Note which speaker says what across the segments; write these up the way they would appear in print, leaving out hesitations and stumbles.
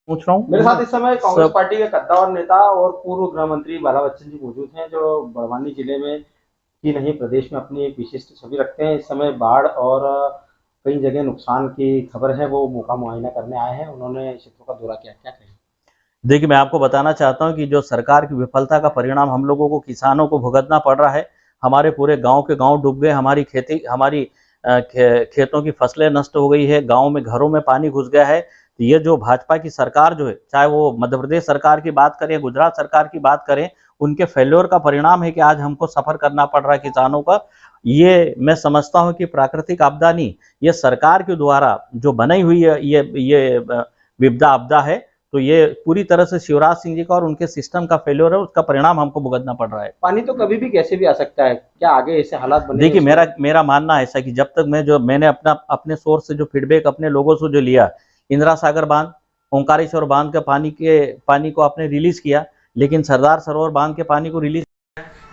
Speaker 1: पूछ रहा हूँ।
Speaker 2: मेरे साथ इस समय कांग्रेस पार्टी के कद्दावर नेता और पूर्व गृह मंत्री बाला बच्चन जी मौजूद हैं, जो बड़वानी जिले में ही नहीं प्रदेश में अपनी एक विशिष्ट छवि रखते हैं। इस समय बाढ़ और कई जगह नुकसान की खबर है, वो मौका मुआयना करने आए हैं। उन्होंने क्षेत्रों का दौरा किया, क्या कहें?
Speaker 1: देखिए, मैं आपको बताना चाहता हूं कि जो सरकार की विफलता का परिणाम हम लोगों को, किसानों को भुगतना पड़ रहा है। हमारे पूरे गांव के गांव डूब गए, हमारी खेती, हमारी खेतों की फसलें नष्ट हो गई है, गांव में घरों में पानी घुस गया है। तो ये जो भाजपा की सरकार जो है, चाहे वो मध्य प्रदेश सरकार की बात करें, गुजरात सरकार की बात करें, उनके फेल्योर का परिणाम है कि आज हमको सफर करना पड़ रहा है किसानों का। ये मैं समझता हूं कि प्राकृतिक आपदा नहीं, ये सरकार के द्वारा जो बनाई हुई है ये विपदा आपदा है। तो ये पूरी तरह से शिवराज सिंह जी का और उनके सिस्टम का फेल्योर है, उसका परिणाम हमको भुगतना पड़ रहा है।
Speaker 2: पानी तो कभी भी कैसे भी आ सकता है, क्या आगे ऐसे हालात बने?
Speaker 1: देखिए, मेरा मानना ऐसा कि जब तक मैंने अपने सोर्स से जो फीडबैक अपने लोगों से जो लिया, इंदिरा सागर बांध, ओंकारेश्वर बांध के पानी को आपने रिलीज किया, लेकिन सरदार सरोवर बांध के पानी को रिलीज,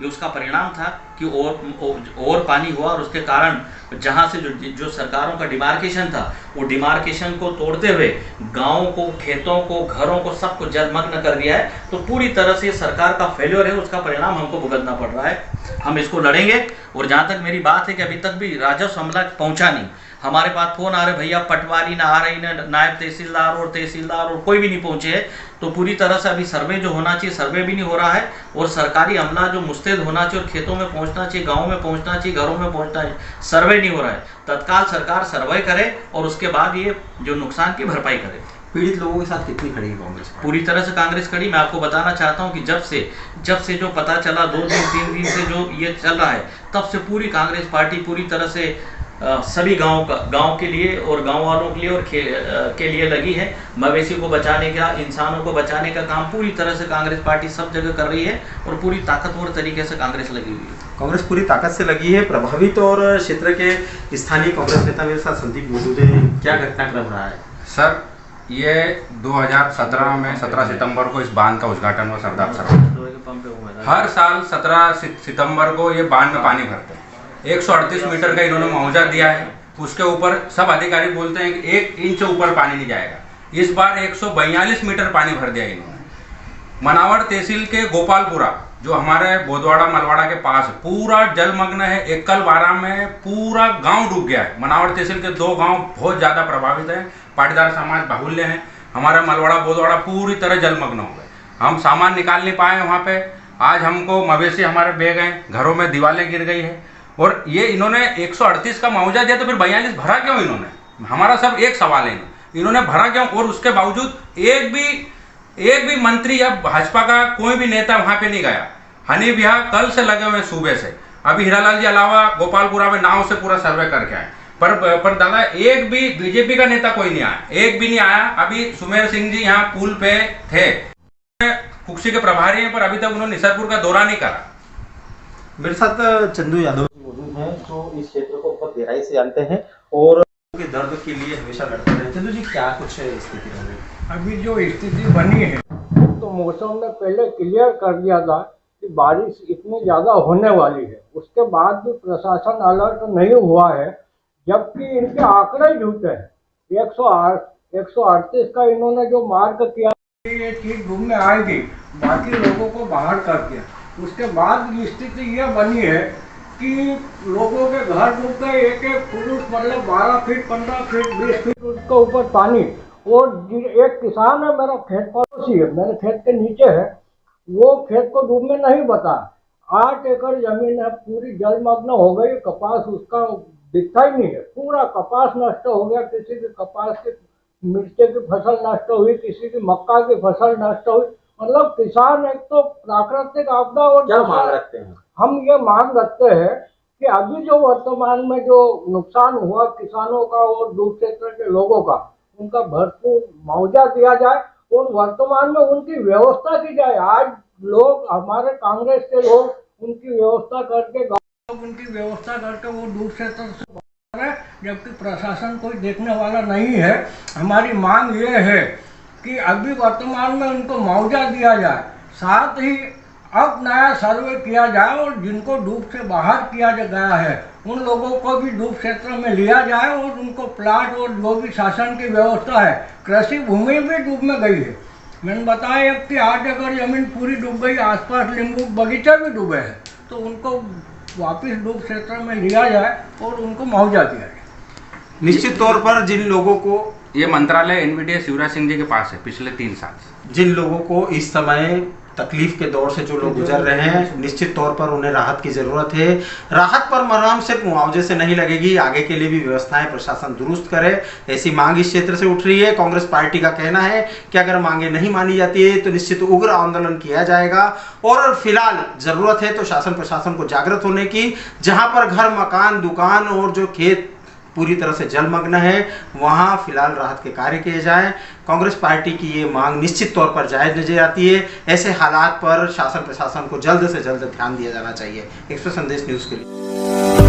Speaker 1: ये उसका परिणाम था कि और पानी हुआ, और उसके कारण जहां से जो सरकारों का डिमार्केशन था, वो डिमार्केशन को तोड़ते हुए गांवों को, खेतों को, घरों को, सबको जलमग्न कर दिया है। तो पूरी तरह से सरकार का फेल्योर है, उसका परिणाम हमको भुगतना पड़ रहा है। हम इसको लड़ेंगे। और जहां तक मेरी बात है कि अभी तक भी राजस्व अमला पहुंचा नहीं, हमारे पास फोन आ रहे, भैया पटवारी ना आ रही, ना नायब तहसीलदार और तहसीलदार और कोई भी नहीं पहुंचे है। तो पूरी तरह से अभी सर्वे जो होना चाहिए, सर्वे भी नहीं हो रहा है, और सरकारी अमला जो मुस्तैद होना चाहिए और खेतों में पहुंचना चाहिए, गाँव में पहुंचना चाहिए, घरों में पहुंचना चाहिए, सर्वे नहीं हो रहा है। तत्काल सरकार सर्वे करे और उसके बाद ये जो नुकसान की भरपाई करे।
Speaker 2: पीड़ित लोगों के साथ कितनी खड़ी है कांग्रेस?
Speaker 1: पूरी तरह से कांग्रेस खड़ी। मैं आपको बताना चाहता हूं कि जब से जो पता चला, 2 दिन 3 दिन से जो ये चल रहा है, तब से पूरी कांग्रेस पार्टी पूरी तरह से सभी गांव के लिए और गांव वालों के लिए और के लिए लगी है। मवेशी को बचाने का, इंसानों को बचाने का काम पूरी तरह से कांग्रेस पार्टी सब जगह कर रही है, और पूरी ताकतवर तरीके से कांग्रेस लगी हुई है।
Speaker 2: कांग्रेस पूरी ताकत से लगी है। प्रभावित और क्षेत्र के स्थानीय कांग्रेस नेता मेरे साथ संदीप मौजूद है। क्या घटनाक्रम रहा है
Speaker 3: सर? ये 2017 में 17 सितंबर को इस बांध का उद्घाटन हुआ सरदार सरोवर। हर साल 17 सितंबर को ये बांध में पानी भरते हैं। 138 मीटर का इन्होंने मुआवजा दिया है, उसके ऊपर सब अधिकारी बोलते हैं कि 1 इंच ऊपर पानी नहीं जाएगा। इस बार 142 मीटर पानी भर दिया इन्होंने। मनावर तहसील के गोपालपुरा, जो हमारे बोधवाड़ा मलवाड़ा के पास, पूरा जलमग्न है। एकल बारा में पूरा गांव डूब गया है। मनावर तहसील के 2 गांव बहुत ज़्यादा प्रभावित हैं, पाटीदार समाज बाहुल्य हैं। हमारा मलवाड़ा बोधवाड़ा पूरी तरह जलमग्न हो गए। हम सामान निकाल नहीं पाए वहाँ पे। आज हमको मवेशी हमारे बह गए, घरों में दीवारें गिर गई है। और ये इन्होंने 138 का मुआवजा दिया, तो फिर 42 भरा क्यों इन्होंने? हमारा सब एक सवाल है, इन्होंने भरा क्यों? और उसके बावजूद एक भी मंत्री या भाजपा का कोई भी नेता वहां पे नहीं गया। हनी बिहार कल से लगे हुए सूबे से। अभी हीरालाल जी अलावा गोपालपुरा में नाव से पूरा सर्वे करके आए, पर दादा एक भी बीजेपी का नेता कोई नहीं आया, एक भी नहीं आया। अभी सुमेर सिंह जी यहाँ पुल पे थे, कुक्षी के प्रभारी हैं, पर अभी तक उन्होंने निसरपुर का दौरा नहीं करा।
Speaker 2: मेरे साथ चंदू यादव मौजूद हैं, जो इस क्षेत्र को बहुत गहराई से जानते हैं और के दर्द के लिए हमेशा लड़ते रहे। चंदू जी, क्या कुछ स्थिति रही?
Speaker 4: अभी जो स्थिति बनी है, तो मौसम ने पहले क्लियर कर दिया था कि बारिश इतनी ज़्यादा होने वाली है, उसके बाद भी प्रशासन अलर्ट नहीं हुआ है, जबकि इनके आंकड़े झूठे हैं। 138 का इन्होंने जो मार्क किया, ये चीज रूम में आएगी, बाकी लोगों को बाहर कर दिया। उसके बाद स्थिति ये बनी है कि लोगों के घर डूब गए। एक फुट मतलब 12 फीट, 15 फीट, 20 फीट उसके ऊपर पानी। और एक किसान है, मेरा खेत पड़ोसी है, मेरे खेत के नीचे है, वो खेत को डूबने नहीं बता। 8 एकड़ जमीन है, पूरी जलमग्न हो गई। कपास उसका दिखता ही नहीं है, पूरा कपास नष्ट हो गया। किसी की कपास की, मिर्ची की फसल नष्ट हुई, किसी की मक्का की फसल नष्ट हुई। मतलब किसान एक तो प्राकृतिक आपदा, और
Speaker 2: क्या मांग रखते हैं?
Speaker 4: हम ये मांग रखते हैं कि अभी जो वर्तमान में जो नुकसान हुआ किसानों का और दूर क्षेत्र के लोगों का, उनका भरपूर मुआवजा दिया जाए और वर्तमान में उनकी व्यवस्था की जाए। आज लोग, हमारे कांग्रेस के लोग उनकी व्यवस्था करके, गाँव उनकी व्यवस्था करके वो दूर क्षेत्र से बाहर है, जबकि प्रशासन कोई देखने वाला नहीं है। हमारी मांग ये है कि अभी वर्तमान में उनको मुआवजा दिया जाए, साथ ही अब नया सर्वे किया जाए और जिनको डूब से बाहर किया गया है उन लोगों को भी डूब क्षेत्र में लिया जाए और उनको प्लाट और जो भी शासन की व्यवस्था है, कृषि भूमि भी डूब में गई है। मैंने बताया कि 8 एकड़ जमीन पूरी डूब गई, आसपास नींबू बगीचे भी डूबे हैं, तो उनको वापस डूब क्षेत्र में लिया जाए और उनको मुआवजा दिया जाए।
Speaker 2: निश्चित तौर पर जिन लोगों को
Speaker 3: ये मंत्रालय एनवीडीए शिवराज सिंह जी के पास है पिछले 3 साल से।
Speaker 2: जिन लोगों को इस समय तकलीफ के दौर से जो लोग गुजर रहे हैं, निश्चित तौर पर उन्हें राहत की जरूरत है। राहत पर मरहम सिर्फ मुआवजे से नहीं लगेगी, आगे के लिए भी व्यवस्थाएं प्रशासन दुरुस्त करे, ऐसी मांग इस क्षेत्र से उठ रही है। कांग्रेस पार्टी का कहना है कि अगर मांगे नहीं मानी जाती है तो निश्चित उग्र आंदोलन किया जाएगा और फिलहाल जरूरत है तो शासन प्रशासन को जागृत होने की। जहां पर घर, मकान, दुकान और जो खेत पूरी तरह से जलमग्न है, वहां फिलहाल राहत के कार्य किए जाएं। कांग्रेस पार्टी की ये मांग निश्चित तौर पर जायज नजर आती है। ऐसे हालात पर शासन प्रशासन को जल्द से जल्द ध्यान दिया जाना चाहिए। एक्सप्रेस संदेश न्यूज के लिए।